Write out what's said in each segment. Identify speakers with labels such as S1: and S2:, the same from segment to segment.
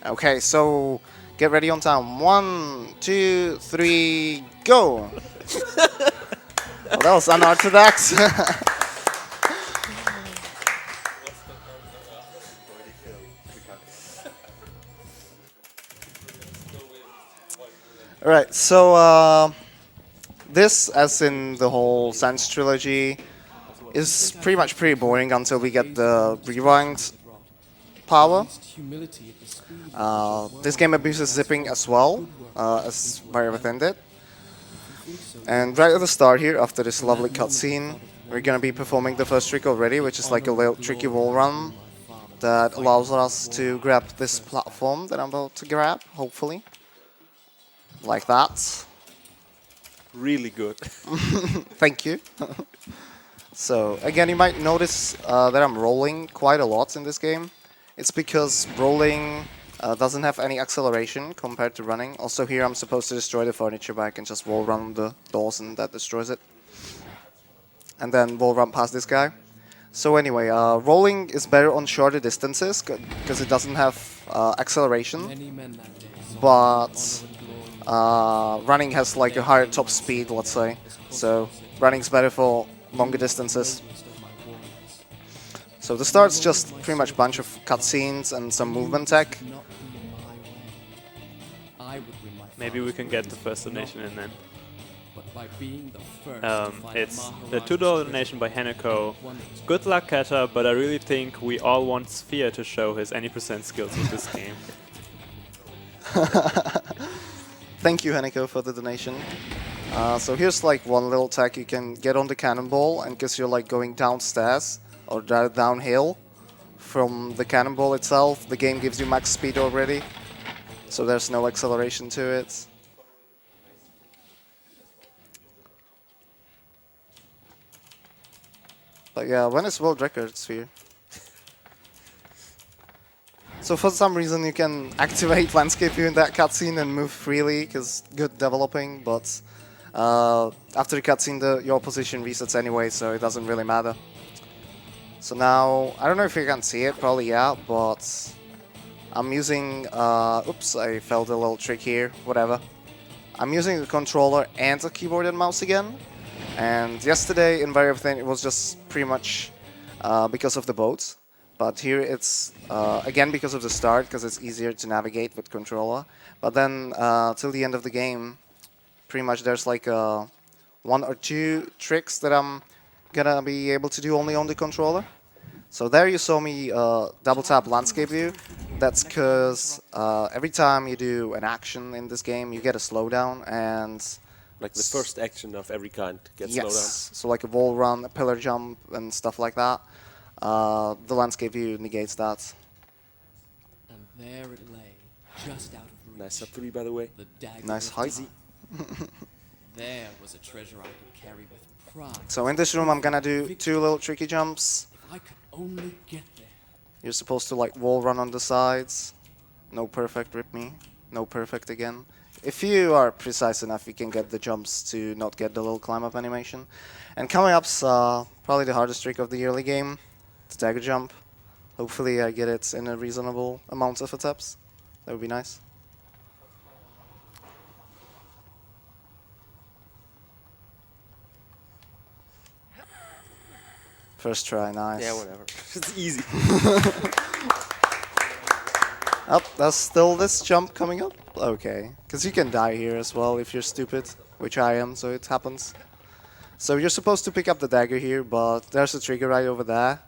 S1: Okay, so get ready on time. 1, 2, 3, go! Well, that was unorthodox. Alright, so this, as in the whole Sans trilogy, is pretty much pretty boring until we get the rewind power. This game abuses zipping as well, as Fire Within did. And right at the start here, after this lovely cutscene, we're gonna be performing the first trick already, which is like a little tricky wall run that allows us to grab this platform that I'm about to grab, hopefully. Like that.
S2: Really good.
S1: Thank you. So, again, you might notice that I'm rolling quite a lot in this game. It's because rolling doesn't have any acceleration compared to running. Also here I'm supposed to destroy the furniture, but I can just wall run the doors and that destroys it. And then wall run past this guy. So anyway, rolling is better on shorter distances because it doesn't have acceleration. But running has like a higher top speed, let's say. So running's better for longer distances. So the start's just pretty much a bunch of cutscenes and some movement tech.
S3: Maybe we can get the first donation in then. It's the $2 donation by Hanako. Good luck, Kata, but I really think we all want Sphere to show his any percent skills in this game.
S1: Thank you, Hanako, for the donation. So here's like one little tech. You can get on the cannonball, and because you're like going downstairs or downhill from the cannonball itself, the game gives you max speed already. So there's no acceleration to it. But yeah, when is world record Sphere? So for some reason you can activate landscape view in that cutscene and move freely, because good developing, but after the cutscene your position resets anyway, so it doesn't really matter. So now, I don't know if you can see it, probably yeah, but I'm using, oops, I failed a little trick here, whatever. I'm using the controller and the keyboard and mouse again, and yesterday in Everything it was just pretty much because of the boats. But here it's, again, because of the start, because it's easier to navigate with controller. But then, till the end of the game, pretty much there's like 1 or 2 tricks that I'm gonna be able to do only on the controller. So there you saw me double tap landscape view. That's because every time you do an action in this game, you get a slowdown, and
S2: Like the first action of every kind gets
S1: yes,
S2: slowed down.
S1: so like a wall run, a pillar jump, and stuff like that. The landscape view negates that.
S4: And there it lay, just out of reach.
S2: Nice sub 3, by the way.
S4: The dagger
S1: Nice
S4: of
S1: height.
S4: desire. There was a treasure I could carry with pride.
S1: So in this room I'm gonna do 2 little tricky jumps.
S4: If I could only get there.
S1: You're supposed to like wall run on the sides. No perfect, rip me. No perfect again. If you are precise enough, you can get the jumps to not get the little climb up animation. And coming up's probably the hardest trick of the early game. The dagger jump. Hopefully I get it in a reasonable amount of attempts. That would be nice. First try, nice.
S2: Yeah, whatever. It's easy.
S1: Up, there's still this jump coming up? Okay. Because you can die here as well if you're stupid, which I am, so it happens. So you're supposed to pick up the dagger here, but there's a trigger right over there.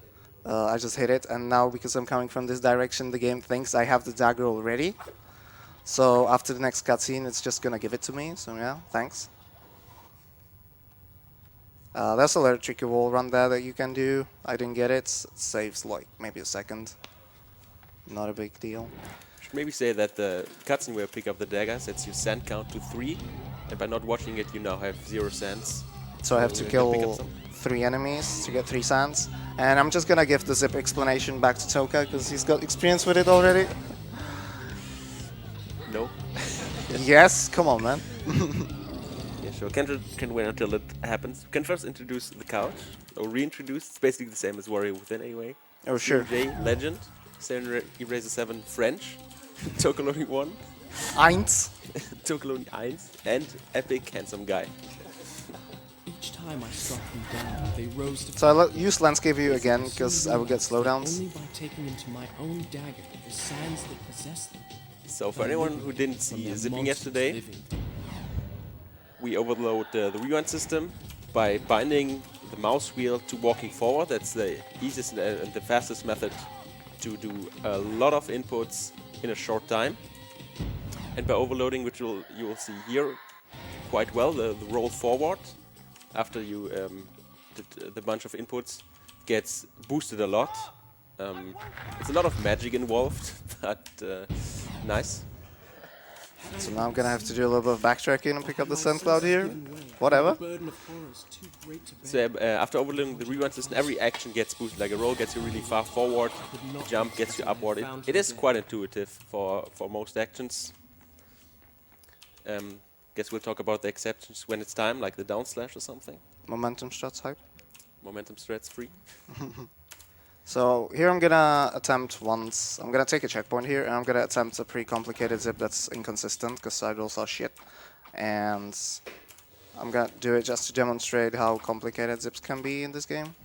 S1: I just hit it, and now because I'm coming from this direction, the game thinks I have the dagger already. So after the next cutscene, it's just gonna give it to me, so yeah, thanks. There's a little tricky wall run there that you can do. I didn't get it. It saves like maybe a second. Not a big deal.
S2: Should maybe say that the cutscene where you pick up the dagger sets your sand count to 3, and by not watching it, you now have 0 sands.
S1: So I have to
S2: you can pick up
S1: kill
S2: some.
S1: 3 enemies to get 3 sands. And I'm just gonna give the zip explanation back to Toka, because he's got experience with it already.
S2: No?
S1: Yes, come on, man.
S2: Yeah, sure. Can't wait until it happens. You can first introduce the couch, or reintroduce. It's basically the same as Warrior Within anyway.
S1: Oh, sure.
S2: J Legend, Eraser 7 French, Tokoloni 1,
S1: Eins.
S2: Tokoloni 1, and Epic Handsome Guy.
S4: Each time I struck them down, they rose to
S1: So I use landscape view again because I will get slowdowns.
S4: only by taking into my own dagger the sands that possess them.
S2: So for anyone who didn't see
S4: Their
S2: zipping
S4: monstrous
S2: yesterday,
S4: living.
S2: we overload the rewind system by binding the mouse wheel to walking forward. That's the easiest and the fastest method to do a lot of inputs in a short time. And by overloading, which you will see here quite well, the roll forward after you did the bunch of inputs gets boosted a lot. It's a lot of magic involved, but nice.
S1: So now I'm gonna have to do a little bit of backtracking and pick up the Sand Cloud here. Whatever.
S4: Burden of horror is too great to bear.
S2: So after overloading the rewind system, every action gets boosted. Like a roll gets you really far forward, a jump gets you upward. It is quite intuitive for most actions. Guess we'll talk about the exceptions when it's time, like the down slash or something.
S1: Momentum struts hype.
S2: Momentum strats free.
S1: So here I'm gonna attempt once. I'm gonna take a checkpoint here, and I'm gonna attempt a pretty complicated zip that's inconsistent because side rolls are shit. And I'm gonna do it just to demonstrate how complicated zips can be in this game.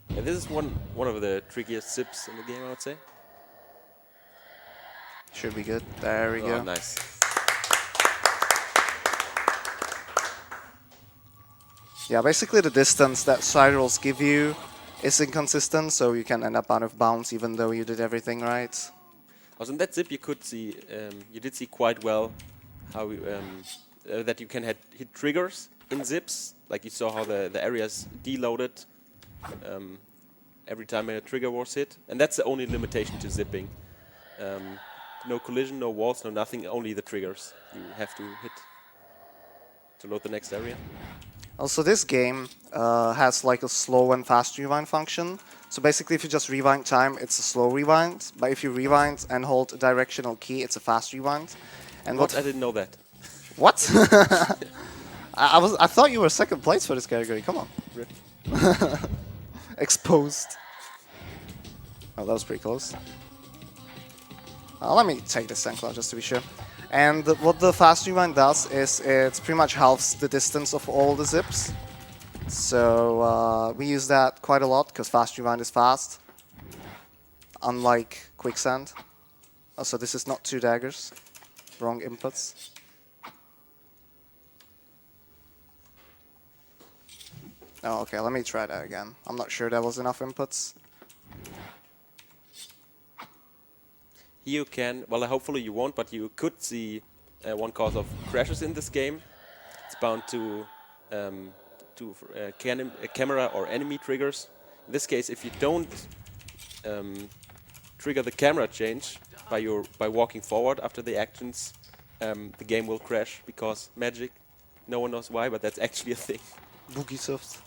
S2: Yeah, this is one of the trickiest zips in the game, I would say.
S1: Should be good. There we
S2: Oh,
S1: go.
S2: nice.
S1: Yeah, basically the distance that side rolls give you is inconsistent, so you can end up out of bounds even though you did everything right.
S2: Also in that zip you could see, you did see quite well how that you can hit triggers in zips. Like you saw how the areas deloaded every time a trigger was hit. And that's the only limitation to zipping. No collision, no walls, no nothing, only the triggers you have to hit to load the next area.
S1: Also, this game has like a slow and fast rewind function. So basically, if you just rewind time, it's a slow rewind. But if you rewind and hold a directional key, it's a fast rewind. And
S2: What? I didn't know that.
S1: What? I thought you were second place for this category. Come on.
S2: Rip.
S1: Exposed. Oh, that was pretty close. Let me take this Sand Cloud just to be sure. And what the fast rewind does is it pretty much halves the distance of all the zips. So we use that quite a lot because fast rewind is fast, unlike quicksand. Also, this is not 2 daggers. Wrong inputs. Oh, okay, let me try that again. I'm not sure that was enough inputs.
S2: You can, well hopefully you won't, but you could see one cause of crashes in this game. It's bound to camera or enemy triggers. In this case, if you don't trigger the camera change by walking forward after the actions, the game will crash because magic. No one knows why, but that's actually a thing.
S1: Bugisoft.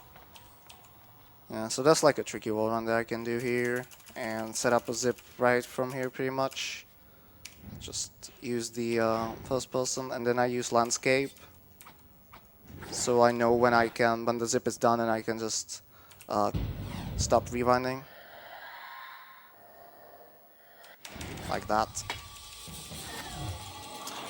S1: Yeah, so that's like a tricky wall run that I can do here and set up a zip right from here pretty much. Just use the first person and then I use landscape. So I know when when the zip is done and I can just stop rewinding. Like that.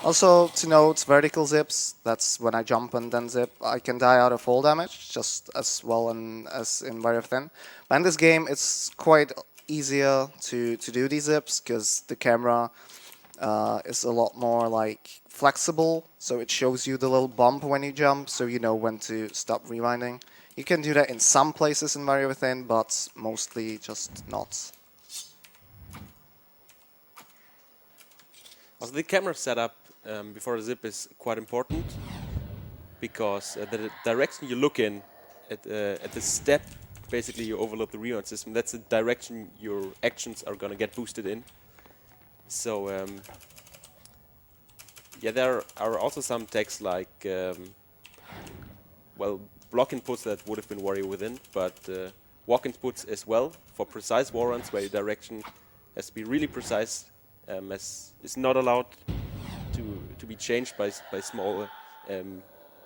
S1: Also, to note, vertical zips, that's when I jump and then zip, I can die out of fall damage, just as well as in very thin. But in this game, it's quite easier to do these zips, because the camera is a lot more like flexible, so it shows you the little bump when you jump, so you know when to stop rewinding. You can do that in some places in very thin, but mostly just not.
S2: Also, the camera setup before the zip is quite important because the direction you look in at the step, basically you overload the rewind system. That's the direction your actions are gonna get boosted in. So yeah, there are also some texts like well, block inputs that would have been warrior within, but walk inputs as well for precise war runs where your direction has to be really precise. As is not allowed to be changed by small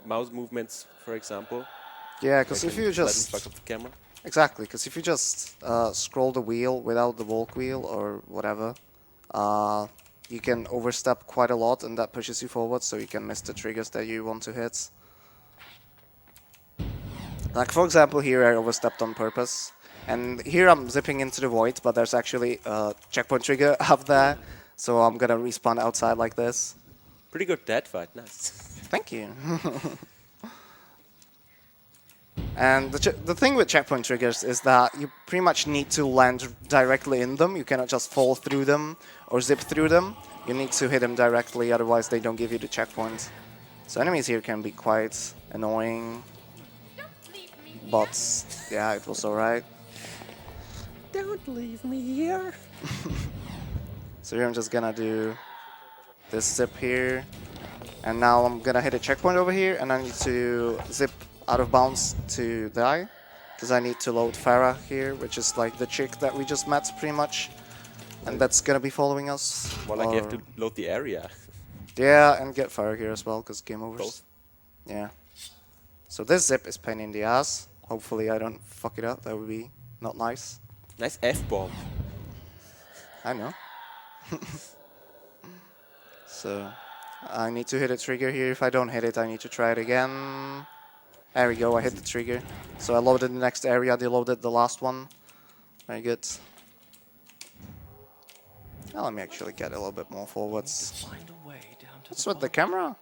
S2: mouse movements, for example.
S1: Yeah, because if you
S2: slightly
S1: just
S2: fuck up the camera.
S1: Exactly, because if you just scroll the wheel without the walk wheel or whatever, you can overstep quite a lot, and that pushes you forward, so you can miss the triggers that you want to hit. Like, for example, here I overstepped on purpose. And here I'm zipping into the void, but there's actually a checkpoint trigger up there. So I'm gonna respawn outside like this.
S2: Pretty good dead fight, nice.
S1: Thank you. And the thing with checkpoint triggers is that you pretty much need to land directly in them. You cannot just fall through them or zip through them. You need to hit them directly, otherwise they don't give you the checkpoint. So enemies here can be quite annoying. But yeah, it was alright.
S2: Don't leave me here.
S1: So here I'm just gonna do this zip here. And now I'm gonna hit a checkpoint over here, and I need to zip out of bounds to die. Because I need to load Farah here, which is like the chick that we just met pretty much. And that's gonna be following us.
S2: More like you have to load the area.
S1: Yeah, and get Farah here as well, because game over.
S2: Both.
S1: Yeah. So this zip is pain in the ass. Hopefully I don't fuck it up, that would be not nice.
S2: Nice F-bomb.
S1: I know. So I need to hit a trigger here. If I don't hit it, I need to try it again. There we go, I hit the trigger. So I loaded the next area, deloaded the last one. Very good. Now let me actually get a little bit more forwards.
S4: Find a way down to
S1: What's
S4: the
S1: with the camera?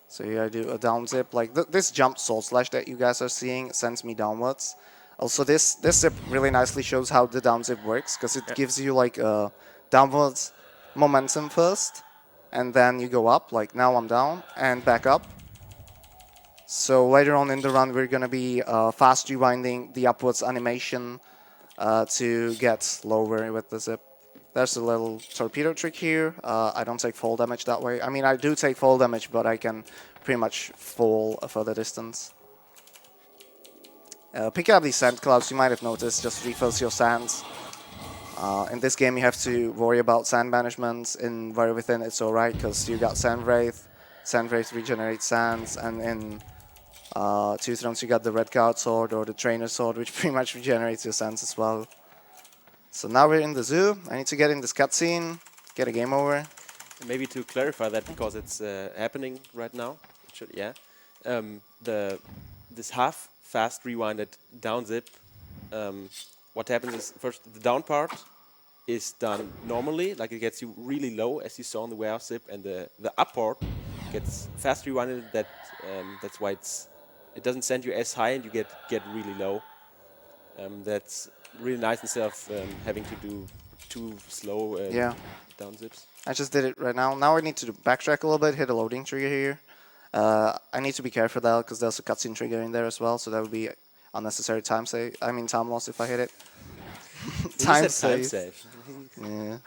S1: So here I do a down zip. Like this jump soul slash that you guys are seeing sends me downwards. Also this zip really nicely shows how the down zip works, because it gives you like a downwards momentum first, and then you go up, like now I'm down, and back up. So later on in the run we're going to be fast rewinding the upwards animation to get lower with the zip. There's a little torpedo trick here. I don't take fall damage that way. I mean, I do take fall damage, but I can pretty much fall a further distance. Picking up these sand clouds, you might have noticed, just refills your sands. In this game you have to worry about sand management. In Very Within it's alright, because you got Sand Wraith. Sand Wraith regenerates sands, and in Two Thrones you got the Red Guard Sword or the Trainer Sword, which pretty much regenerates your sands as well. So now we're in the zoo. I need to get in this cutscene, get a game over.
S2: Maybe to clarify that, because it's happening right now. It should, yeah. This half fast rewinded down zip. What happens is first the down part is done normally, like it gets you really low, as you saw on the warehouse zip, and the up part gets fast rewinded. That's why it doesn't send you as high, and you get really low. That's really nice instead of having to do too slow down zips.
S1: I just did it right now. Now I need to backtrack a little bit, hit a loading trigger here. I need to be careful though, because there's a cutscene trigger in there as well, so that would be unnecessary time loss if I hit it. Time save. Yeah.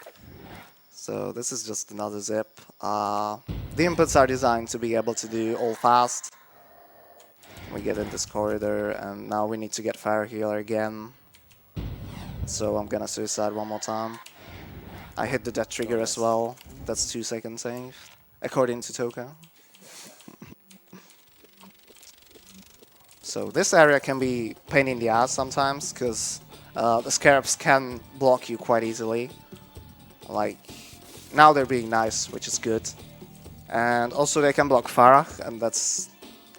S1: So this is just another zip. The inputs are designed to be able to do all fast. We get in this corridor, and now we need to get fire healer again. So I'm gonna suicide one more time. I hit the death trigger as well. That's 2 seconds saved, according to Toka. So this area can be pain in the ass sometimes, because the scarabs can block you quite easily. Like, now they're being nice, which is good. And also they can block Farah, and that's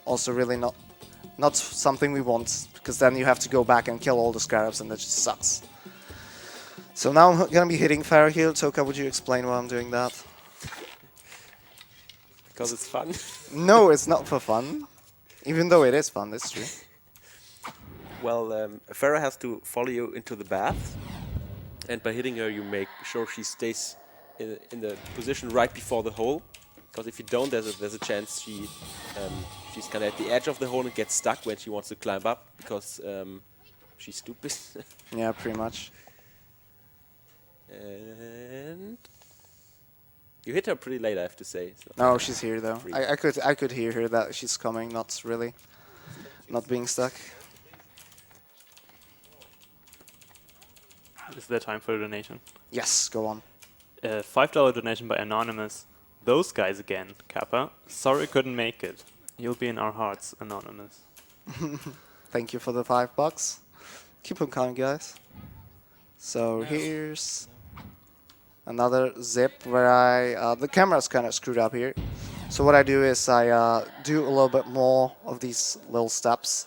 S1: also really not something we want, because then you have to go back and kill all the scarabs, and that just sucks. So now I'm gonna be hitting Farah here. Toka, would you explain why I'm doing that?
S2: Because it's fun.
S1: No, it's not for fun. Even though it is fun, that's true.
S2: Well, Farah has to follow you into the bath, and by hitting her you make sure she stays in the position right before the hole. Because if you don't, there's a chance she's kind of at the edge of the hole and gets stuck when she wants to climb up, because she's stupid.
S1: Yeah, pretty much.
S2: And you hit her pretty late, I have to say. So
S1: No, she's here though. I could hear her that she's coming, not being stuck.
S3: Is there time for a donation?
S1: Yes, go on.
S3: $5 donation by Anonymous. Those guys again, Kappa. Sorry couldn't make it. You'll be in our hearts, Anonymous.
S1: Thank you for the $5. Keep on counting, guys. So here's another zip where the camera's kind of screwed up here. So what I do is I do a little bit more of these little steps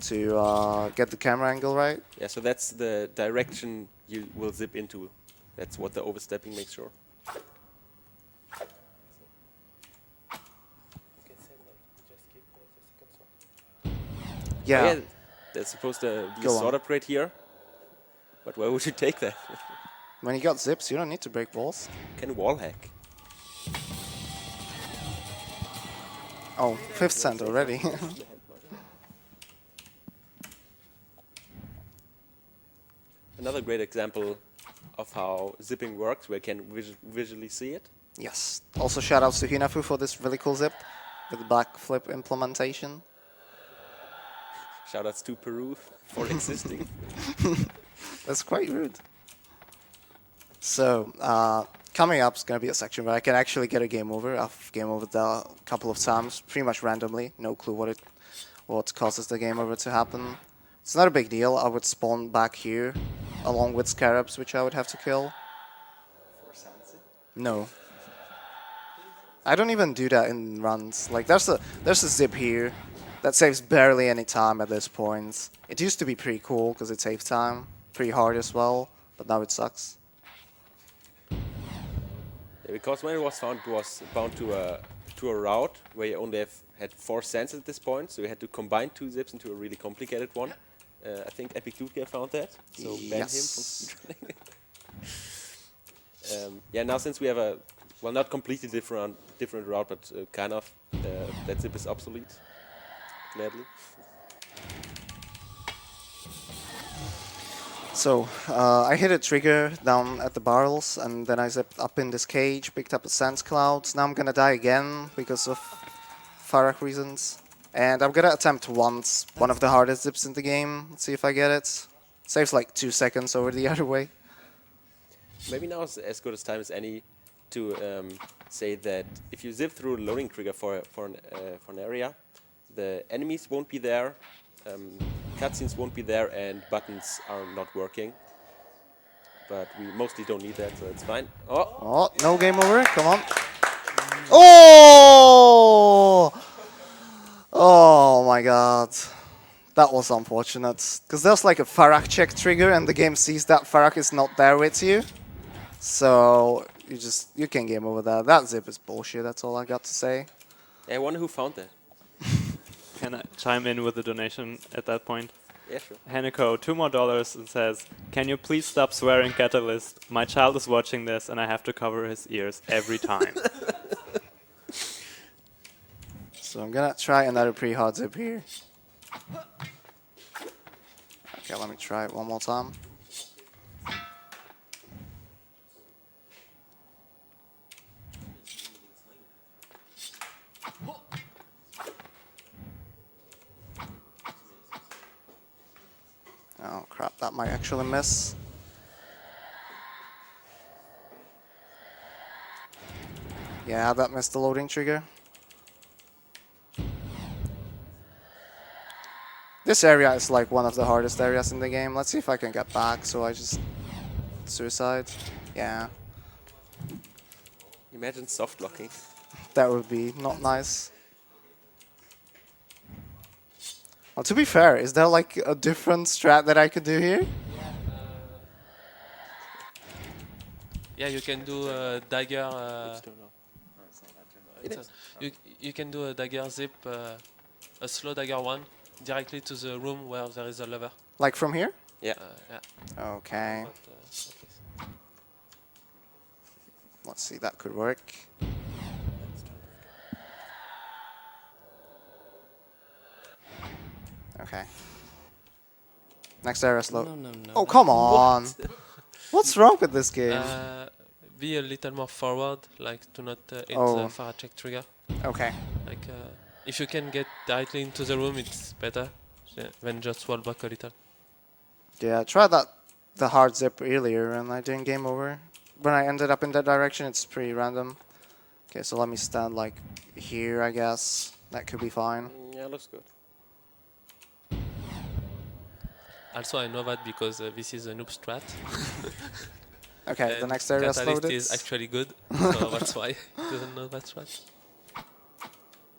S1: to get the camera angle right.
S2: Yeah, so that's the direction you will zip into. That's what the overstepping makes sure.
S1: Yeah.
S2: There's supposed to be a
S1: Go on.
S2: sword upgrade here. But why would you take that?
S1: When you got zips, you don't need to break walls.
S2: Can wall hack.
S1: Oh, 5th cent already.
S2: Another great example of how zipping works, where you can visually see it.
S1: Yes. Also shoutouts to Hinafu for this really cool zip with the backflip implementation.
S2: Shoutouts to Peru for existing.
S1: That's quite rude. So, coming up is going to be a section where I can actually get a game over. I've game overed a couple of times, pretty much randomly. No clue what causes the game over to happen. It's not a big deal. I would spawn back here, along with scarabs, which I would have to kill. No. I don't even do that in runs. Like, there's a zip here that saves barely any time at this point. It used to be pretty cool because it saved time. Pretty hard as well, but now it sucks.
S2: Yeah, because when it was found, it was bound to a route where you only had 4 cents at this point, so you had to combine 2 zips into a really complicated one. I think Epic Dude Gear found that, so ban him from speedrunning. Yeah, now since we have a, well, not completely different route, but kind of, that zip is obsolete, gladly.
S1: So, I hit a trigger down at the barrels, and then I zipped up in this cage, picked up a sand cloud. Now I'm gonna die again because of Farah reasons. And I'm gonna attempt once, one of the hardest zips in the game. Let's see if I get it. Saves like 2 seconds over the other way.
S2: Maybe now is as good as time as any to say that if you zip through a loading trigger for an area, the enemies won't be there, cutscenes won't be there, and buttons are not working. But we mostly don't need that, so it's fine. Oh!
S1: Oh, no game over. Come on. Oh! Oh my god. That was unfortunate. Because there's like a Farah check trigger and the game sees that Farah is not there with you. So you can game over that. That zip is bullshit, that's all I got to say.
S2: I wonder who found that.
S3: Can I chime in with a donation at that point?
S2: Yeah, sure.
S3: Haneko, $2 more and says, "Can you please stop swearing, Catalyst? My child is watching this and I have to cover his ears every time."
S1: So I'm gonna try another pretty hard zip here. Okay, let me try it one more time. Oh crap, that might actually miss. Yeah, that missed the loading trigger. This area is like one of the hardest areas in the game. Let's see if I can get back, so I just suicide. Yeah,
S2: Imagine soft locking.
S1: that would be not nice. Well, to be fair, is there like a different strat that I could do here?
S5: Yeah, you can do a dagger. You can do a dagger zip, a slow dagger one, directly to the room where there is a lever.
S1: Like from here?
S2: Yeah.
S5: Yeah.
S1: Okay. Let's see, that could work. Okay. Next area slow.
S4: No.
S1: Oh, come on! What's wrong with this game?
S5: Be a little more forward, like to not hit
S1: Oh.
S5: the Farah check trigger.
S1: Okay.
S5: Like if you can get directly into the room, it's better than just wall back a little.
S1: Yeah, I tried the hard zip earlier and I didn't game over. When I ended up in that direction, it's pretty random. Okay, so let me stand like here, I guess. That could be fine.
S2: Yeah, looks good.
S5: Also, I know that because this is a noob strat.
S1: Okay, the
S5: and
S1: next area is
S5: Catalyst
S1: loaded.
S5: is actually good, so that's why he doesn't know that strat.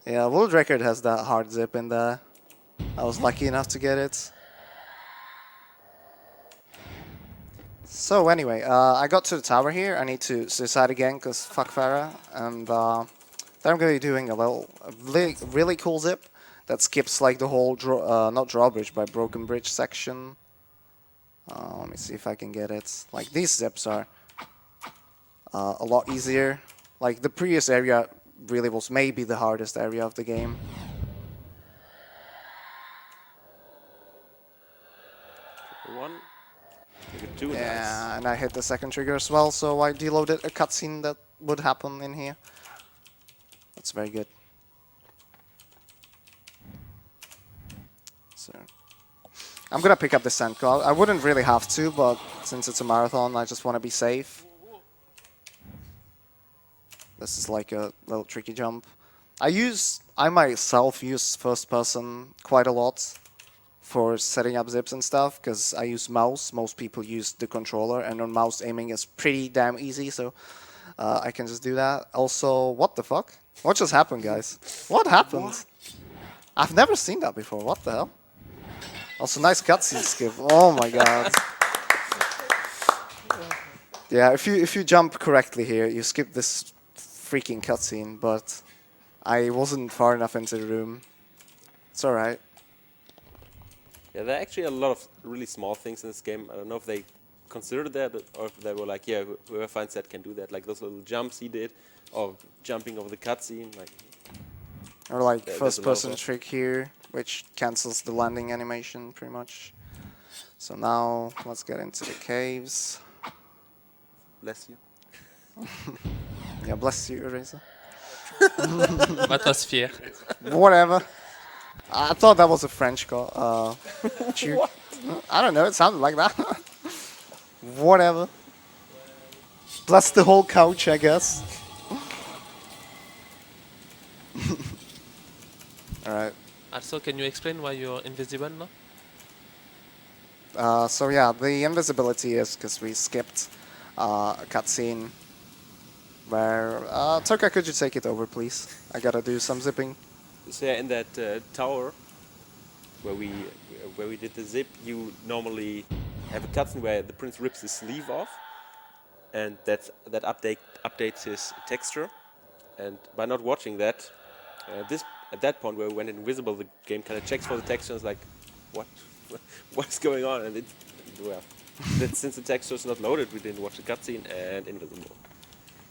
S1: Yeah, World Record has that hard zip in there. I was lucky enough to get it. So anyway, I got to the tower here. I need to suicide again because fuck Farah. And then I'm going to be doing a really cool zip that skips like the whole, not drawbridge, but broken bridge section. Let me see if I can get it. Like these zips are a lot easier. Like the previous area really was maybe the hardest area of the game.
S2: One. Trigger two. Nice.
S1: Yeah, and I hit the second trigger as well, so I deloaded a cutscene that would happen in here. That's very good. So I'm gonna pick up the sand cloud. I wouldn't really have to, but since it's a marathon, I just want to be safe. This is like a little tricky jump. I myself use first person quite a lot for setting up zips and stuff, because I use mouse. Most people use the controller, and on mouse aiming is pretty damn easy, so I can just do that. Also, what the fuck? What just happened, guys? What happened? What? I've never seen that before. What the hell? Also, nice cutscene skip. Oh my god. Yeah, if you jump correctly here, you skip this freaking cutscene, but I wasn't far enough into the room. It's alright.
S2: Yeah, there are actually a lot of really small things in this game. I don't know if they considered that or if they were like, yeah, whoever finds that can do that. Like those little jumps he did, or jumping over the cutscene. Like,
S1: Or like
S2: there's
S1: first
S2: a lot of
S1: person
S2: that.
S1: trick here, which cancels the landing animation pretty much. So now let's get into the caves.
S2: Bless you.
S1: Yeah, bless you, Eraser.
S5: That was fear.
S1: Whatever. I thought that was a French call. I don't know, it sounded like that. Whatever. Bless the whole couch, I guess. Alright.
S5: Also, can you explain why you're invisible now?
S1: So yeah, the invisibility is because we skipped a cutscene where... Turka, could you take it over, please? I gotta do some zipping.
S2: So yeah, in that tower where we did the zip, you normally have a cutscene where the prince rips his sleeve off, and that updates his texture. And by not watching that, at that point where we went invisible, the game kind of checks for the texture and is like, what's going on? And since the texture is not loaded, we didn't watch the cutscene and invisible.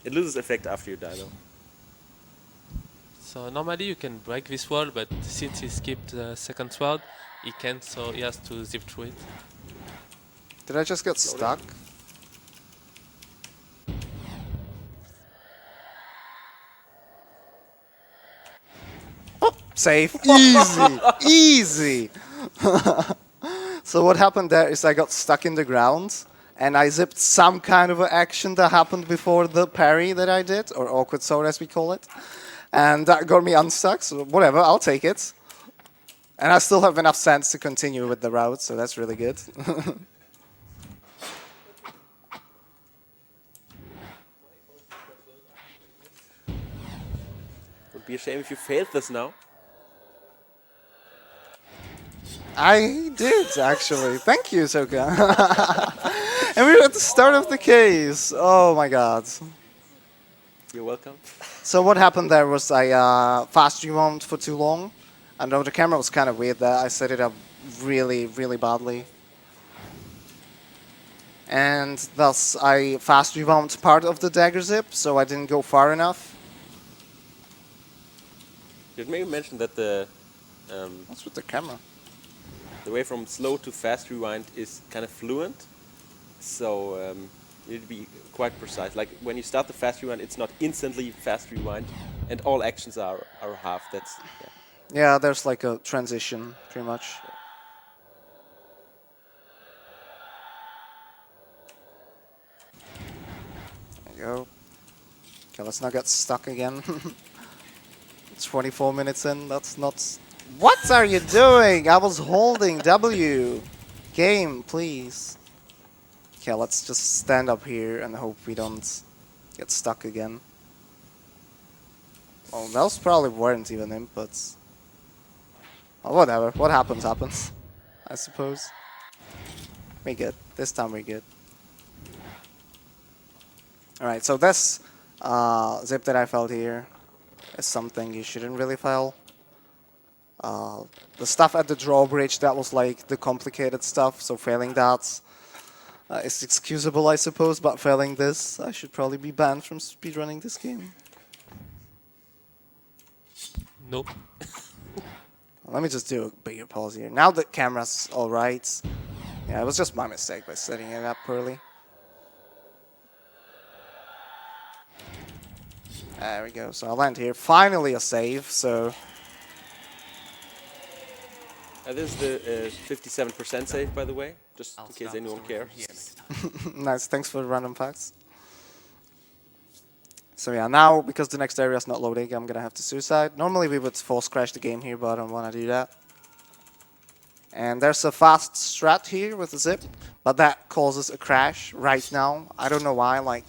S2: It loses effect after you die, though.
S5: So normally you can break this wall, but since he skipped the second sword, he can't, so he has to zip through it.
S1: Did I just get stuck? Oh, safe. Easy. Easy. So what happened there is I got stuck in the ground, and I zipped some kind of an action that happened before the parry that I did, or awkward sword as we call it. And that got me unstuck, so whatever, I'll take it. And I still have enough sense to continue with the route, so that's really good.
S2: Would be a shame if you failed this now.
S1: I did, actually. Thank you, Soka. And we're at the start of the case. Oh my god.
S2: You're welcome.
S1: So what happened there was I fast rewound for too long. I know the camera was kind of weird there. I set it up really, really badly. And thus I fast rewound part of the dagger zip, so I didn't go far enough.
S2: You maybe mention that the
S1: What's with the camera?
S2: way from slow to fast rewind is kind of fluent. So you need to be quite precise. Like when you start the fast rewind, it's not instantly fast rewind, and all actions are half. That's
S1: Yeah, there's like a transition, pretty much. There you go. Okay, let's not get stuck again. 24 minutes in, that's not... What are you doing? I was holding W. Game, please. Okay, let's just stand up here and hope we don't get stuck again. Oh, those probably weren't even inputs. Oh, whatever. What happens, happens. I suppose. We good. This time we're good. Alright, so this zip that I felt here is something you shouldn't really fail. The stuff at the drawbridge, that was like the complicated stuff, so failing that is excusable, I suppose, but failing this, I should probably be banned from speedrunning this game.
S5: No.
S1: Let me just do a bigger pause here. Now the camera's alright. Yeah, it was just my mistake by setting it up poorly. There we go, so I'll land here. Finally a save, so...
S2: This is the 57% save, by the way, just
S4: I'll
S2: in case
S4: stop
S2: anyone
S4: this over
S2: cares.
S4: here.
S1: Nice, thanks for the random facts. So yeah, now, because the next area is not loading, I'm gonna have to suicide. Normally we would force crash the game here, but I don't wanna do that. And there's a fast strat here with a zip, but that causes a crash right now. I don't know why, like,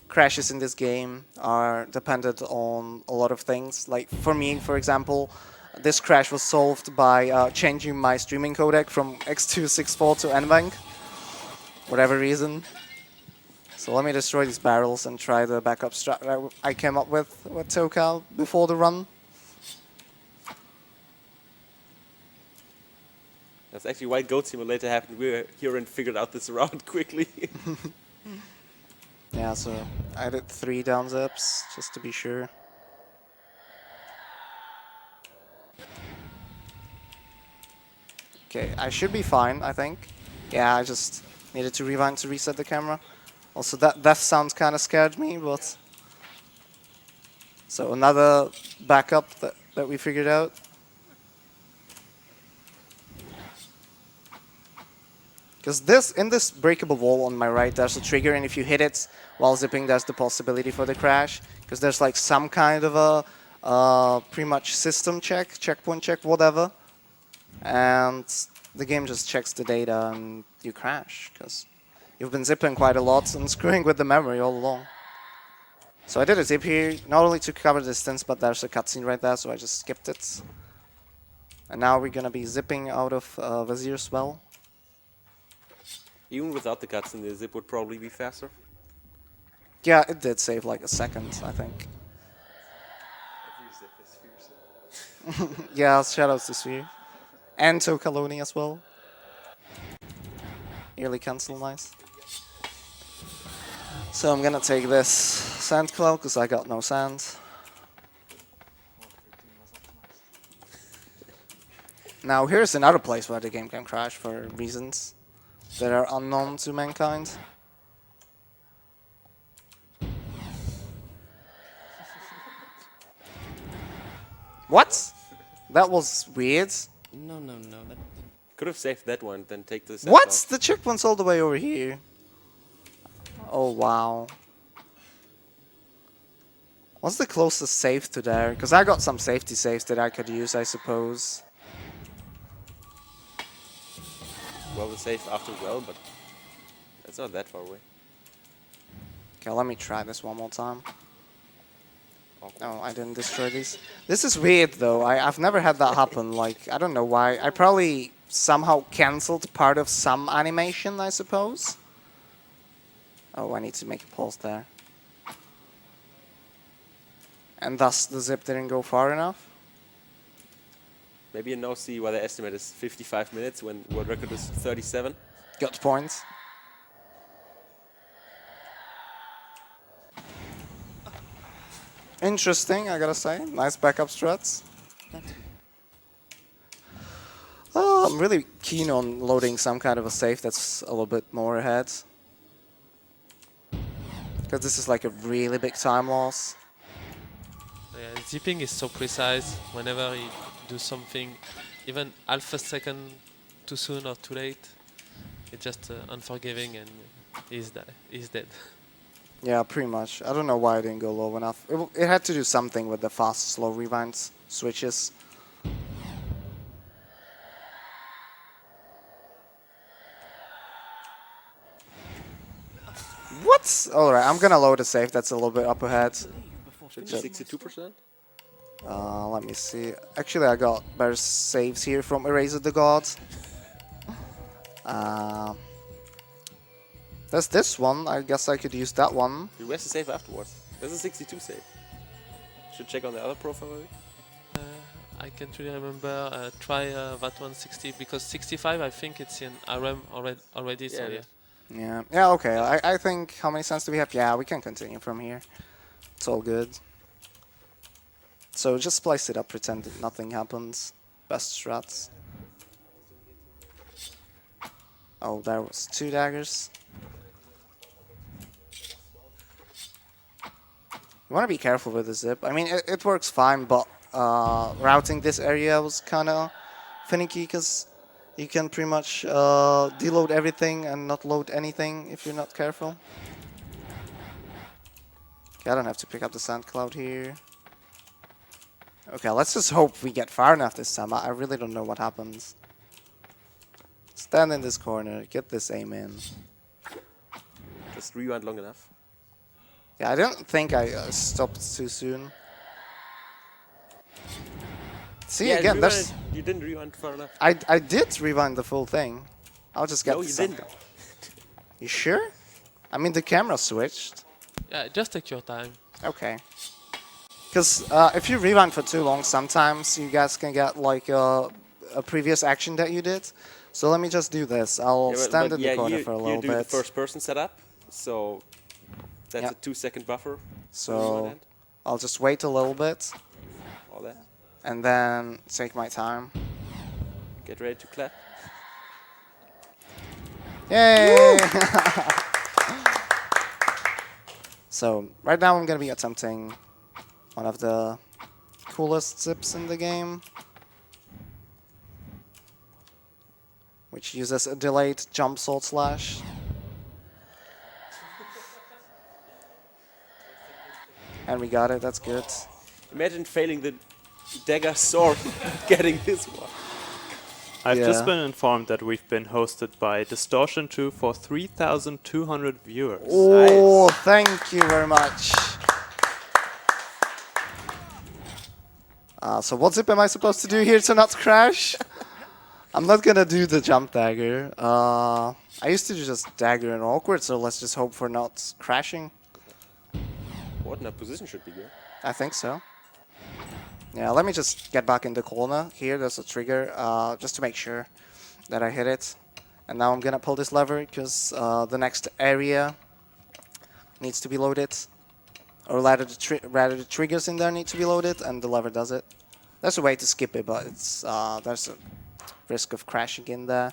S1: crashes in this game are dependent on a lot of things. Like, for me, for example, this crash was solved by changing my streaming codec from X264 to NVENC. Whatever reason. So let me destroy these barrels and try the backup strat that I came up with Toka before the run.
S2: That's actually why Goat Simulator happened. We were here and figured out this round quickly.
S1: Yeah, so I did 3 down zips, just to be sure. Okay, I should be fine, I think. Yeah, I just needed to rewind to reset the camera. Also, that death sound kind of scared me, but... So another backup that we figured out. Because in this breakable wall on my right, there's a trigger, and if you hit it while zipping, there's the possibility for the crash. Because there's like some kind of a pretty much system check, checkpoint check, whatever. And the game just checks the data and you crash, because you've been zipping quite a lot and screwing with the memory all along. So I did a zip here, not only to cover distance, but there's a cutscene right there, so I just skipped it. And now we're gonna be zipping out of Vazir's well.
S2: Even without the cutscene, the zip would probably be faster.
S1: Yeah, it did save like a second, I think. Yeah, shoutouts to Sphere. And to Kaloni as well. Early cancel, nice. So I'm gonna take this sand cloud, because I got no sand. Now here's another place where the game can crash for reasons that are unknown to mankind. What? That was weird.
S4: No, no, no. That,
S2: Could have saved that one, then take this.
S1: What? The checkpoint's all the way over here. Oh, wow. What's the closest save to there? Because I got some safety saves that I could use, I suppose.
S2: Well, the save after well, but it's not that far away.
S1: Okay, let me try this one more time. Oh, I didn't destroy these. This is weird, though. I've never had that happen. Like, I don't know why. I probably somehow cancelled part of some animation, I suppose. Oh, I need to make a pause there. And thus the zip didn't go far enough.
S2: Maybe you now see why the estimate is 55 minutes when world record is 37.
S1: Got points. Interesting, I gotta say. Nice backup strats. Oh, I'm really keen on loading some kind of a save that's a little bit more ahead. Because this is like a really big time loss.
S5: Yeah, zipping is so precise. Whenever you do something, even half a second too soon or too late, it's just unforgiving and he's dead.
S1: Yeah, pretty much. I don't know why I didn't go low enough. It had to do something with the fast, slow rewinds switches. What? Alright, I'm gonna load a save that's a little bit up ahead.
S2: Should be 62%.
S1: Let me see. Actually, I got better saves here from Eraser the God. There's this one. I guess I could use that one.
S2: Where's the save afterwards? There's a 62 save. Should check on the other profile maybe.
S5: I can't really remember. Try that 160 because 65 I think it's in RM already. So
S2: it
S5: yeah.
S2: is.
S1: Yeah. Yeah, okay. I think, how many cents do we have? Yeah, we can continue from here. It's all good. So just splice it up, pretend that nothing happens. Best strats. Oh, there was 2 daggers. You want to be careful with the zip. I mean, it works fine, but routing this area was kind of finicky because you can pretty much deload everything and not load anything if you're not careful. Okay, I don't have to pick up the sand cloud here. Okay, let's just hope we get far enough this time. I really don't know what happens. Stand in this corner, get this aim in.
S2: Just rewind long enough.
S1: Yeah, I don't think I stopped too soon. See,
S2: Yeah,
S1: again, there's...
S2: you didn't rewind far enough.
S1: I did rewind the full thing. I'll just get
S2: No,
S1: the
S2: you
S1: sand.
S2: didn't.
S1: You sure? I mean, the camera switched.
S5: Yeah, just take your time.
S1: Okay. Because if you rewind for too long, sometimes you guys can get like a previous action that you did. So let me just do this. I'll stand in the corner for a little
S2: you do
S1: bit.
S2: the first person setup, so that's
S1: Yeah.
S2: a 2-second buffer.
S1: So I'll just wait a little bit
S2: All that.
S1: and then take my time.
S2: Get ready to clap.
S1: Yay! So right now I'm gonna be attempting one of the coolest zips in the game, which uses a delayed jump sword slash. And we got it, that's good.
S2: Imagine failing the dagger sword, getting this one.
S3: I've
S1: Yeah.
S3: just been informed that we've been hosted by Distortion2 for 3,200 viewers.
S1: Oh, thank you very much. So what zip am I supposed to do here to not crash? I'm not gonna do the jump dagger. I used to do just dagger and awkward, so let's just hope for not crashing.
S2: What position should be good.
S1: I think so. Yeah, let me just get back in the corner. Here, there's a trigger, just to make sure that I hit it. And now I'm gonna pull this lever, because the next area needs to be loaded. Or rather the triggers in there need to be loaded, and the lever does it. There's a way to skip it, but it's there's a risk of crashing in there.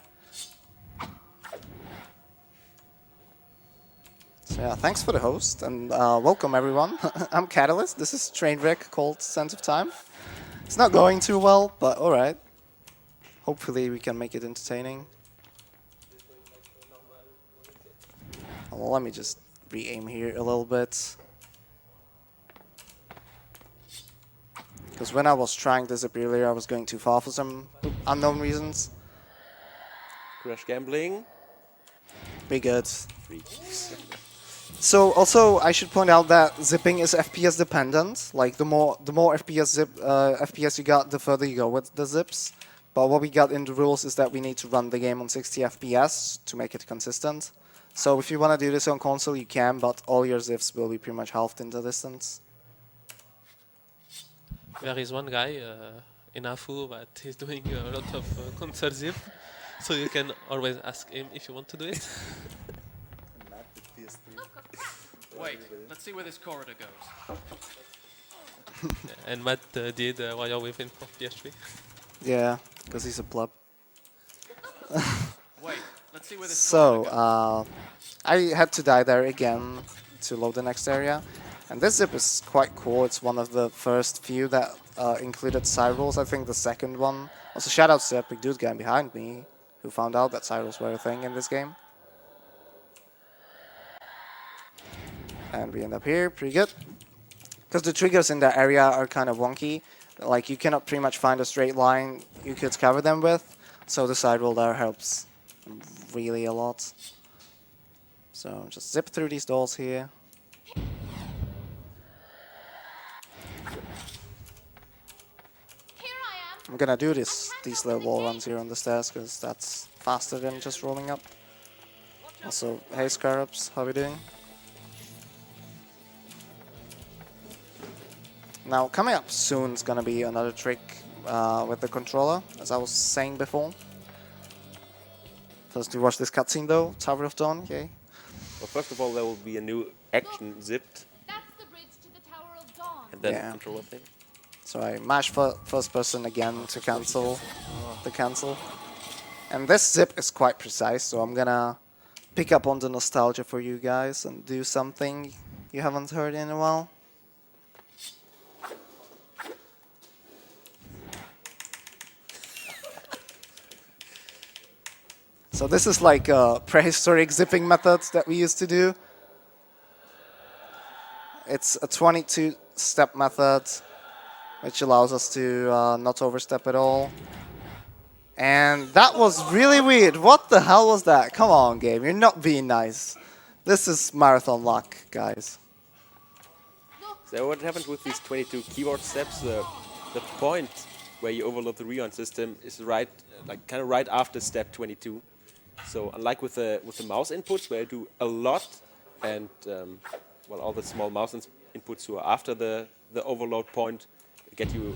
S1: So yeah, thanks for the host, and welcome everyone. I'm Catalyst. This is Trainwreck called Sense of Time. It's not going too well, but alright. Hopefully we can make it entertaining. Well, let me just re-aim here a little bit. Because when I was trying this up earlier, I was going too far for some unknown reasons.
S2: Crash gambling.
S1: Be good.
S2: Free.
S1: So also I should point out that zipping is FPS dependent. Like the more FPS you got, the further you go with the zips. But what we got in the rules is that we need to run the game on 60 FPS to make it consistent. So if you want to do this on console, you can, but all your zips will be pretty much halved in the distance.
S5: There is one guy in AFU that is doing a lot of console zip, so you can always ask him if you want to do it.
S4: Wait, let's see where this corridor goes.
S5: And Matt did while you're with him for PS3.
S1: Yeah, because he's a pleb.
S4: Wait, let's see where this
S1: So,
S4: corridor goes.
S1: I had to die there again to load the next area. And this zip is quite cool. It's one of the first few that included side rolls. I think the second one. Also, shout out to that big dude guy behind me who found out that side rolls were a thing in this game. And we end up here, pretty good. Because the triggers in that area are kind of wonky. Like, you cannot pretty much find a straight line you could cover them with. So the side roll there helps really a lot. So just zip through these doors here. I'm gonna do these little wall runs here on the stairs because that's faster than just rolling up. Also, hey Scarabs, how we doing? Now coming up soon is gonna be another trick with the controller, as I was saying before. First we watch this cutscene though, Tower of Dawn, okay.
S2: Well, first of all, there will be a new action zipped,
S6: That's the bridge to the Tower of Dawn.
S2: and then
S1: Yeah.
S2: controller thing.
S1: So I mash first person again to cancel the cancel. And this zip is quite precise, so I'm gonna pick up on the nostalgia for you guys and do something you haven't heard in a while. So this is like a prehistoric zipping method that we used to do. It's a 22-step method, which allows us to not overstep at all. And that was really weird. What the hell was that? Come on, game. You're not being nice. This is marathon luck, guys.
S2: So what happens with these 22 keyboard steps? The point where you overload the rewind system is right, like kind of right after step 22. So unlike with the mouse inputs, where you do a lot, and well, all the small mouse inputs who are after the overload point get you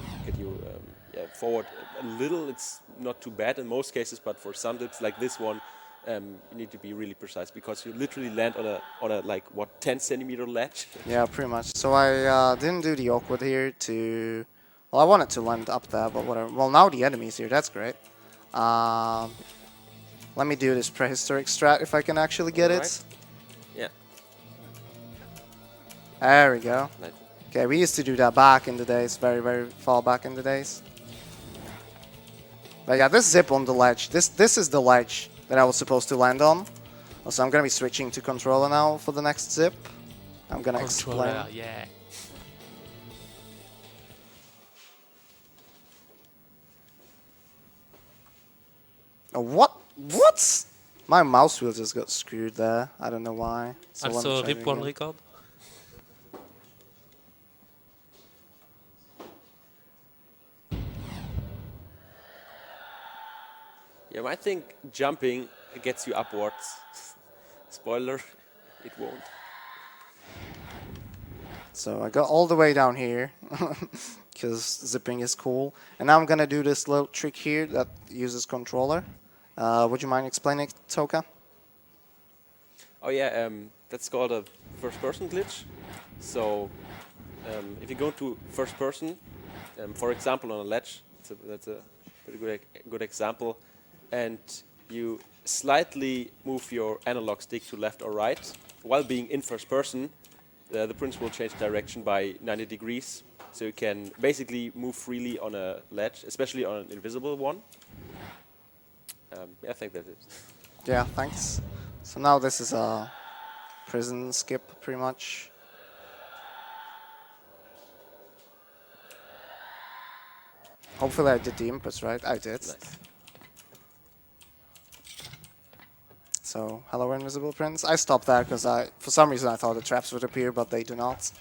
S2: yeah, forward a little. It's not too bad in most cases, but for some dips like this one, you need to be really precise because you literally land on a like what 10-centimeter ledge.
S1: Yeah, pretty much. So I didn't do the awkward here to... Well, I wanted to land up there, but whatever. Well, now the enemy's here. That's great. Let me do this prehistoric strat if I can actually get it.
S2: Right? Yeah.
S1: There we go.
S2: Nice.
S1: Okay, we used to do that back in the days, very, very far back in the days. But yeah, this zip on the ledge, this is the ledge that I was supposed to land on. So I'm gonna be switching to controller now for the next zip. I'm gonna explain.
S5: Controller, yeah.
S1: Oh, what? What? My mouse wheel just got screwed there. I don't know why. So let me
S5: Also,
S1: try it
S5: rip world
S1: again.
S5: record.
S2: Yeah, I think jumping gets you upwards. Spoiler, it won't.
S1: So I got all the way down here because zipping is cool. And now I'm gonna do this little trick here that uses controller. Would you mind explaining it, Toka?
S2: Oh yeah, that's called a first-person glitch. So if you go to first person, for example on a ledge, that's a pretty good example, and you slightly move your analog stick to left or right while being in first person, the prince will change direction by 90 degrees. So you can basically move freely on a ledge, especially on an invisible one. Yeah, I think that is.
S1: Yeah, thanks. So now this is a prison skip, pretty much. Hopefully I did the inputs right. I did.
S2: Nice.
S1: So, hello Invisible Prince. I stopped that because for some reason I thought the traps would appear, but they do not.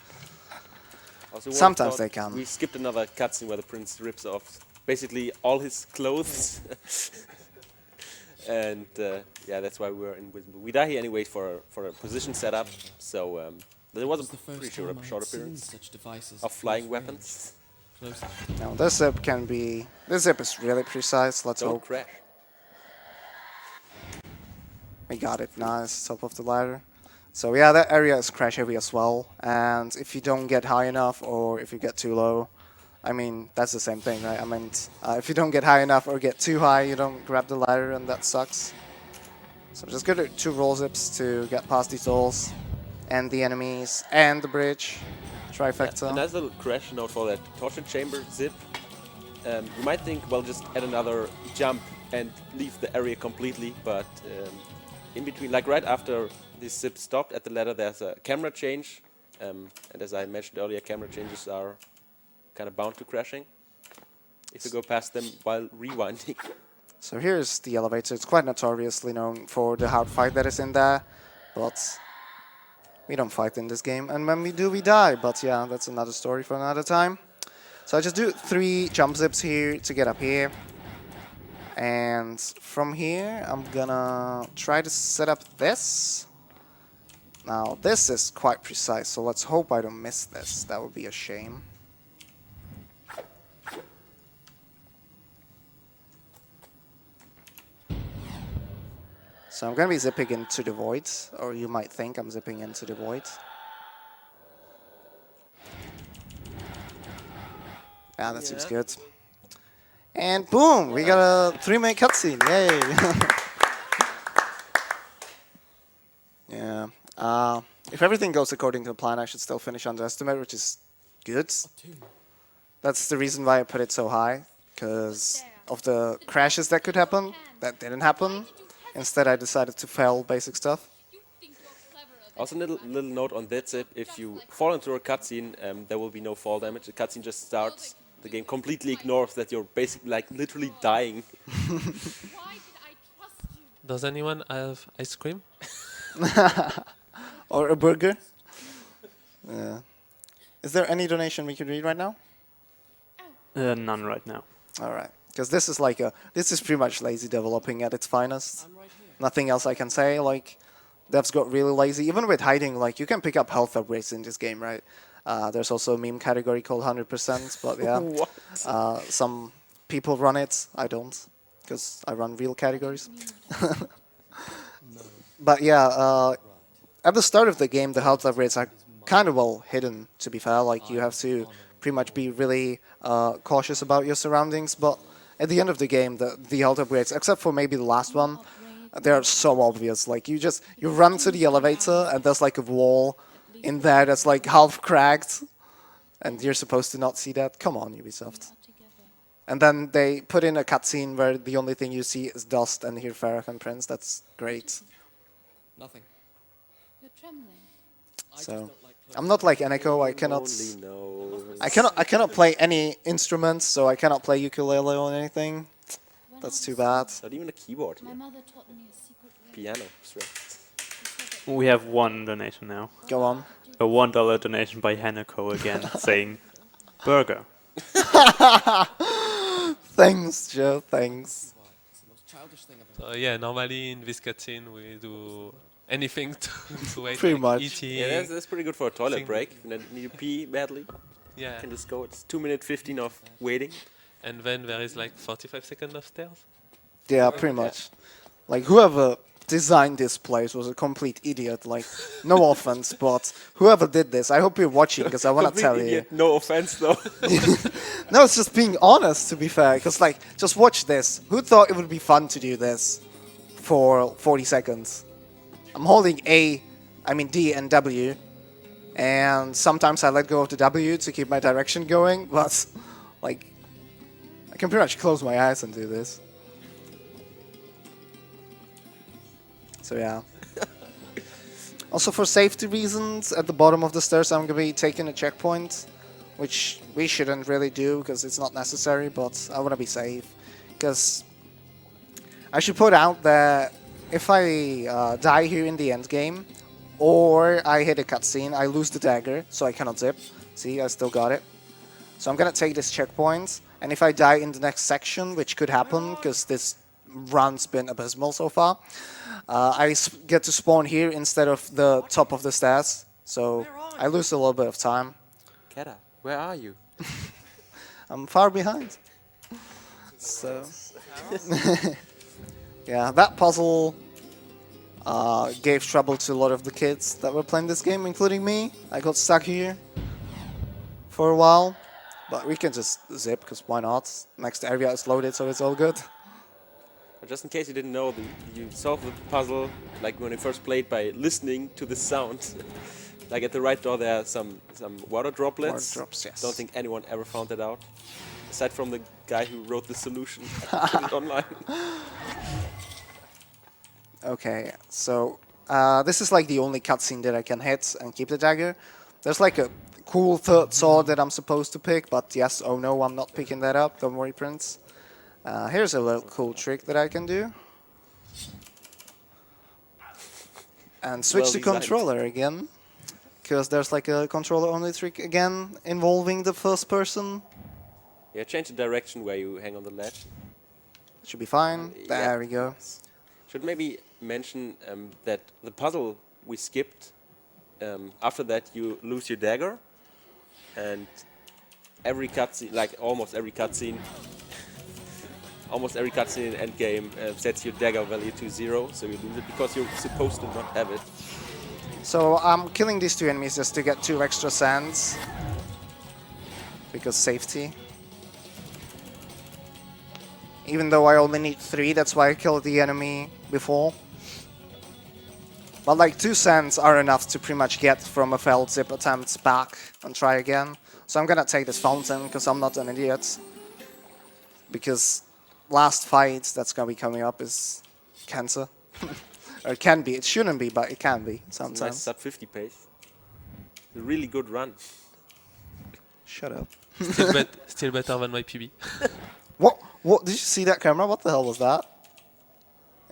S2: Also,
S1: Sometimes they can.
S2: We skipped another cutscene where the prince rips off basically all his clothes. And yeah, that's why we're invisible. We die here anyway for a position setup, so there was
S4: It was the
S2: a pretty
S4: first time I
S2: short
S4: had seen
S2: appearance
S4: such devices
S2: of
S4: at
S2: flying
S4: close
S2: weapons.
S4: range. Close.
S1: Now this zip can be... This zip is really precise. Let's
S2: Don't
S1: hope.
S2: crash.
S1: We got it. Nice. Top of the ladder. So yeah, that area is crash heavy as well. And if you don't get high enough or if you get too low, I mean, that's the same thing, right? I mean, if you don't get high enough or get too high, you don't grab the ladder and that sucks. So just go to 2 roll zips to get past these walls and the enemies and the bridge. Trifecta.
S2: Yeah, a nice little crash note for that torture chamber zip. You might think, well, just add another jump and leave the area completely, but in between, like right after this zip stopped at the ladder, there's a camera change. And as I mentioned earlier, camera changes are kind of bound to crashing if you go past them while rewinding.
S1: So here's the elevator. It's quite notoriously known for the hard fight that is in there. but we don't fight in this game. And when we do, we die. But yeah, that's another story for another time. So I just do 3 jump zips here to get up here. And from here, I'm gonna try to set up this. Now, this is quite precise, so let's hope I don't miss this. That would be a shame. So I'm gonna be zipping into the void, or you might think I'm zipping into the void. Yeah, that seems good. And boom, we got a 3-minute cutscene, yay! Yeah, if everything goes according to plan, I should still finish underestimate, which is good. That's the reason why I put it so high, because of the crashes that could happen. That didn't happen. Instead, I decided to fail basic stuff.
S6: You think you're cleverer than
S2: Also, little note on that zip: if you fall into a cutscene, there will be no fall damage. The cutscene just starts. The game completely ignores that you're basically, like, literally dying.
S6: why did I trust you?
S5: Does anyone have ice cream?
S1: Or a burger. Yeah. Is there any donation we can read right now?
S3: None right now.
S1: All right, because this is like this is pretty much lazy developing at its finest. Nothing else I can say. Like, devs got really lazy. Even with hiding, like, you can pick up health upgrades in this game, right? There's also a meme category called 100%, but yeah, some people run it. I don't, because I run real categories. But yeah, at the start of the game, the health upgrades are kind of well hidden, to be fair. Like, you have to pretty much be really cautious about your surroundings. But at the end of the game, the health upgrades, except for maybe the last one, they're so obvious. Like, you run to the elevator, and there's like a wall in there that's like half cracked, and you're supposed to not see that. Come on, Ubisoft. And then they put in a cutscene where the only thing you see is dust and hear Farrakhan Prince. That's great.
S4: Nothing.
S6: You're trembling.
S1: So I'm not like Eneko. I cannot play any instruments, so I cannot play ukulele or anything.
S6: When
S1: That's
S6: I
S1: too
S6: was
S1: bad.
S2: Not even a keyboard
S6: My
S2: here.
S6: mother taught me a secret way.
S2: Piano straight.
S3: We have 1 donation now.
S1: Go on.
S3: A $1 donation by Hanako again, saying, burger.
S1: Thanks, Joe. Thanks.
S4: It's the most childish thing I've ever
S5: So yeah, normally in this cutscene we do anything to wait.
S1: Pretty
S5: like
S1: much.
S5: eating.
S2: Yeah, that's pretty good for a toilet
S5: Thing-
S2: break. If you need to pee badly,
S5: Yeah.
S2: you can just go. It's 2 minutes 15 of waiting.
S5: And then there is like 45 seconds of stairs.
S1: Yeah, pretty much. Like, whoever designed this place was a complete idiot. Like, no offense, but whoever did this, I hope you're watching, because I want to
S2: Complete
S1: tell you.
S2: idiot, no offense though.
S1: No, it's just being honest, to be fair. Because, like, just watch this. Who thought it would be fun to do this for 40 seconds? I'm holding D and W. And sometimes I let go of the W to keep my direction going. But, like, I can pretty much close my eyes and do this. So, yeah. Also, for safety reasons, at the bottom of the stairs, I'm going to be taking a checkpoint, which we shouldn't really do because it's not necessary, but I want to be safe. Because I should put out that if I die here in the end game, or I hit a cutscene, I lose the dagger, so I cannot zip. See, I still got it. So I'm going to take this checkpoint, and if I die in the next section, which could happen, because this run's been abysmal so far, I get to spawn here instead of the top of the stairs, so I lose a little bit of time.
S2: Kata, where are you?
S1: I'm far behind. So, yeah, that puzzle gave trouble to a lot of the kids that were playing this game, including me. I got stuck here for a while, but we can just zip, because why not? Next area is loaded, so it's all good.
S2: Just in case you didn't know, you solved the puzzle like when you first played by listening to the sound. Like at the right door there are some water droplets.
S1: Water drops, yes.
S2: Don't think anyone ever found that out. Aside from the guy who wrote the solution put it online.
S1: Okay, so this is like the only cutscene that I can hit and keep the dagger. There's like a cool third sword that I'm supposed to pick, but yes, oh no, I'm not picking that up. Don't worry, Prince. Here's a little cool trick that I can do. And switch
S2: Well
S1: to
S2: designed.
S1: controller again. Because there's like a controller-only trick again involving the first person.
S2: Yeah, change the direction where you hang on the ledge.
S1: Should be fine.
S2: Yeah.
S1: There we go.
S2: Should maybe mention that the puzzle we skipped, after that you lose your dagger, and every cutscene, like almost every cutscene in endgame sets your dagger value to 0, so you lose it because you're supposed to not have it.
S1: So I'm killing these 2 enemies just to get 2 extra sands. Because safety. Even though I only need 3, that's why I killed the enemy before. But like 2 sands are enough to pretty much get from a failed zip attempt back and try again. So I'm gonna take this fountain because I'm not an idiot. Because last fight that's gonna be coming up is cancer. Or it can be. It shouldn't be, but it can be sometimes.
S2: Nice sub 50 pace. It's a really good run.
S1: Shut up.
S5: Still better than my PB.
S1: What? What? Did you see that camera? What the hell was that?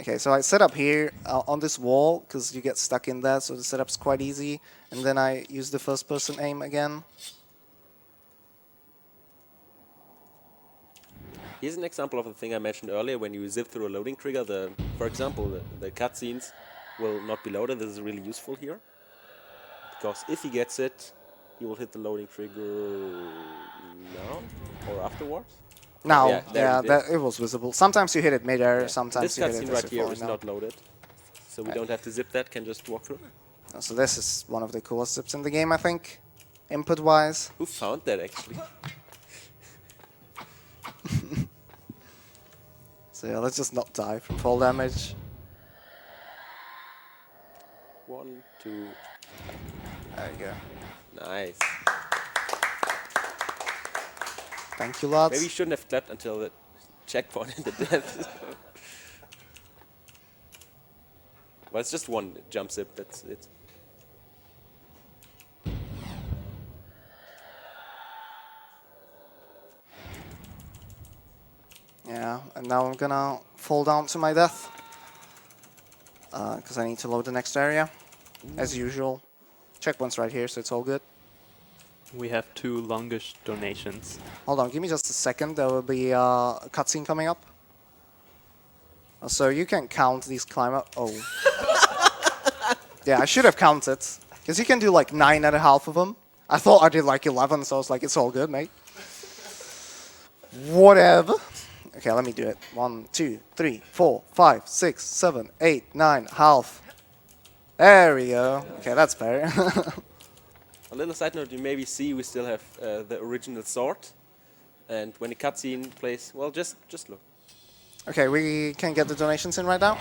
S1: Okay, so I set up here on this wall because you get stuck in there, so the setup's quite easy. And then I use the first-person aim again.
S2: Here's an example of the thing I mentioned earlier. When you zip through a loading trigger, for example, the cutscenes will not be loaded. This is really useful here. Because if he gets it, he will hit the loading trigger now or afterwards.
S1: Now,
S2: Yeah, there it is.
S1: it was visible. Sometimes you hit it mid-air,
S2: Yeah.
S1: sometimes
S2: This
S1: you hit it
S2: cutscene
S1: as
S2: right
S1: you're
S2: here is
S1: falling
S2: not loaded. So we don't have to zip that, can just walk through.
S1: down. So this is one of the coolest zips in the game, I think, input-wise.
S2: Who found that actually?
S1: So yeah, let's just not die from fall damage.
S2: 1, 2,
S1: There you go.
S2: nice.
S1: Thank you, lads.
S2: Maybe you shouldn't have clapped until the checkpoint in the death. Well, it's just one jump zip, that's it.
S1: Yeah, and now I'm gonna fall down to my death. Because I need to load the next area, as usual. Checkpoint's right here, so it's all good.
S3: We have 2 longish donations.
S1: Hold on, give me just a second. There will be a cutscene coming up. So you can count these climb up. Oh. Yeah, I should have counted. Because you can do like 9.5 of them. I thought I did like 11, so I was like, it's all good, mate. Whatever. Okay, let me do it. 1, 2, 3, 4, 5, 6, 7, 8, 9, half. There we go. Okay, that's better.
S2: A little side note, you maybe see we still have the original sword. And when the cutscene plays, well, just look.
S1: Okay, we can get the donations in right now.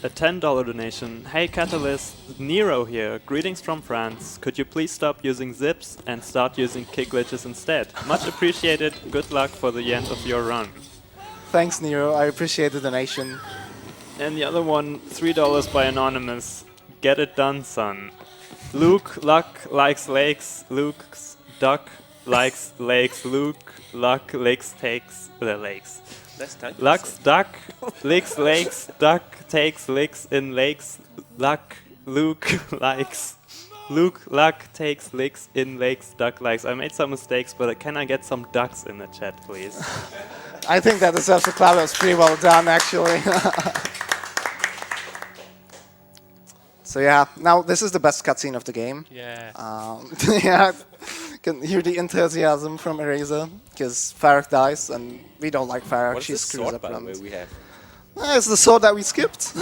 S3: A $10 donation. Hey Catalyst, Nero here. Greetings from France. Could you please stop using zips and start using kick glitches instead? Much appreciated. Good luck for the end of your run.
S1: Thanks, Nero. I appreciate the donation.
S3: And the other one, $3 by Anonymous. Get it done, son. Luke Luck likes lakes. Luke's Duck likes lakes. Luke Luck lakes takes the lakes.
S2: That's time.
S3: Luck's Duck licks lakes. Duck takes licks in lakes. Luck Luke likes. Luke Luck takes licks in lakes. Duck likes. I made some mistakes, but can I get some ducks in the chat, please?
S1: I think that deserves a clap. That was pretty well done, actually. So yeah, now this is the best cutscene of the game.
S5: Yeah.
S1: Yeah, can hear the enthusiasm from Eraser, because Farrakh dies, and we don't like Farrakh.
S2: What is
S1: She
S2: this
S1: screws
S2: sword,
S1: up
S2: by the way,
S1: runs.
S2: we have?
S1: It's the sword that we skipped.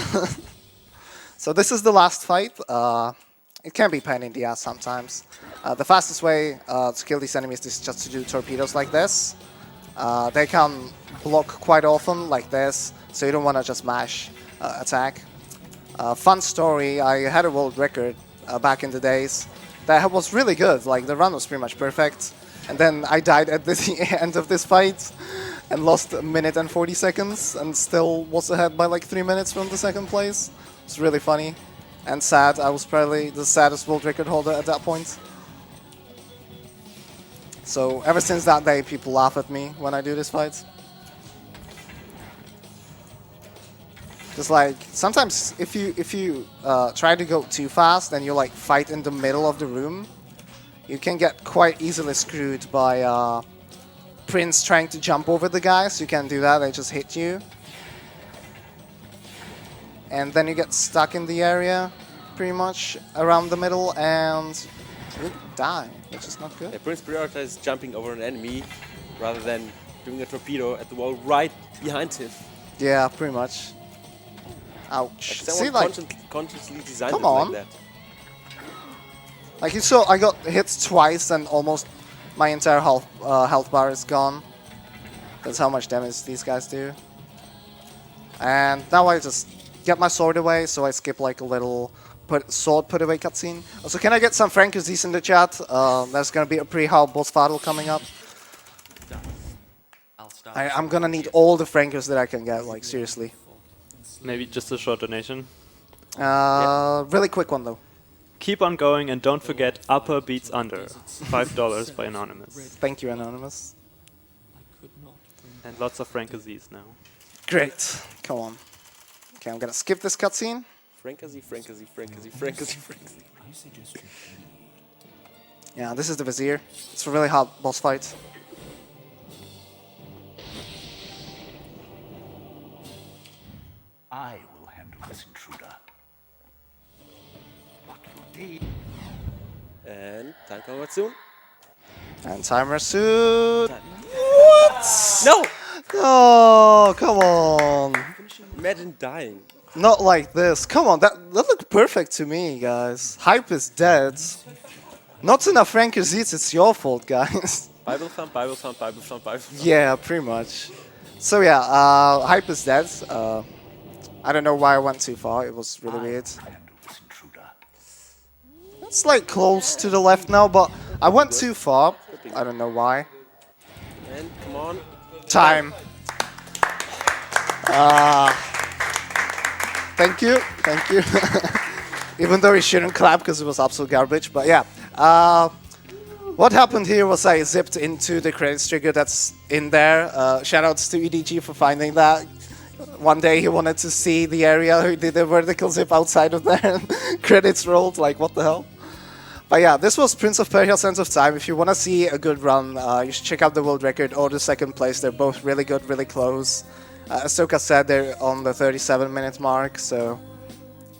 S1: So this is the last fight. It can be pain in the ass sometimes. The fastest way to kill these enemies is just to do torpedoes like this. They can block quite often like this, so you don't want to just mash attack. Fun story, I had a world record back in the days that was really good. Like, the run was pretty much perfect. And then I died at the end of this fight and lost 1 minute and 40 seconds and still was ahead by like 3 minutes from the second place. It's really funny and sad. I was probably the saddest world record holder at that point. So ever since that day, people laugh at me when I do this fight. Because like sometimes if you try to go too fast and you like fight in the middle of the room, you can get quite easily screwed by Prince trying to jump over the guys. You can't do that; they just hit you, and then you get stuck in the area, pretty much around the middle, and you die, which is not good.
S2: Yeah, Prince prioritizes jumping over an enemy rather than doing a torpedo at the wall right behind him.
S1: Yeah, pretty much. Ouch.
S2: Like
S1: See,
S2: someone
S1: like,
S2: consciously designed
S1: come
S2: it
S1: on.
S2: like that.
S1: like you saw, I got hit twice and almost my entire health bar is gone. That's how much damage these guys do. And now I just get my sword away, so I skip like a little sword put away cutscene. Also, can I get some Frankosies in the chat? There's gonna be a pretty hard boss battle coming up.
S4: I'll start.
S1: I'm gonna need all the Frankos that I can get, like seriously.
S3: Maybe just a short donation.
S1: Really quick one though.
S3: Keep on going and don't forget upper beats under. $5 by Anonymous.
S1: Thank you, Anonymous.
S4: I could not bring
S3: And lots of Frankosies now.
S1: Great. Come on. Okay, I'm gonna skip this cutscene.
S2: Frankasy, Frankasy, Frankasy, Frankasy, Frankasy.
S1: Yeah, this is the Vizier. It's a really hard boss fight.
S7: I will handle this intruder. What you need?
S2: And time coming soon.
S1: And timer suit.
S2: No!
S1: Oh, come on.
S2: Imagine dying.
S1: Not like this. Come on, that looked perfect to me, guys. Hype is dead. Not enough Frankosies, it's your fault, guys.
S2: Bible thump, Bible thump, Bible thump, Bible thump.
S1: Yeah, pretty much. So yeah, Hype is dead. I don't know why I went too far. It was really weird.
S7: Handle this intruder.
S1: It's like close to the left now, but I went too far. I don't know why.
S2: And come on.
S1: Time. Thank you, thank you. Even though he shouldn't clap because it was absolute garbage, but yeah. What happened here was I zipped into the credits trigger that's in there. Shoutouts to EDG for finding that. One day he wanted to see the area who did a vertical zip outside of there. Credits rolled, like what the hell. But yeah, this was Prince of Persia Sands of Time. If you want to see a good run, you should check out the world record or the second place. They're both really good, really close. Ahsoka said they're on the 37-minute mark, so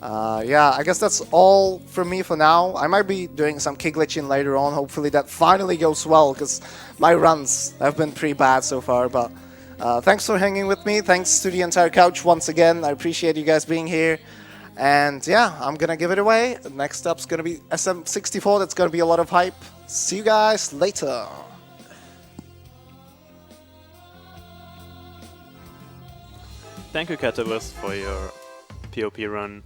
S1: yeah, I guess that's all from me for now. I might be doing some key glitching later on. Hopefully that finally goes well, because my runs have been pretty bad so far. But thanks for hanging with me. Thanks to the entire couch once again. I appreciate you guys being here. And yeah, I'm gonna give it away. Next up's gonna be SM64. That's gonna be a lot of hype. See you guys later.
S3: Thank you, Catabus, for your POP run.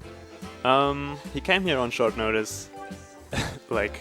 S3: He came here on short notice, like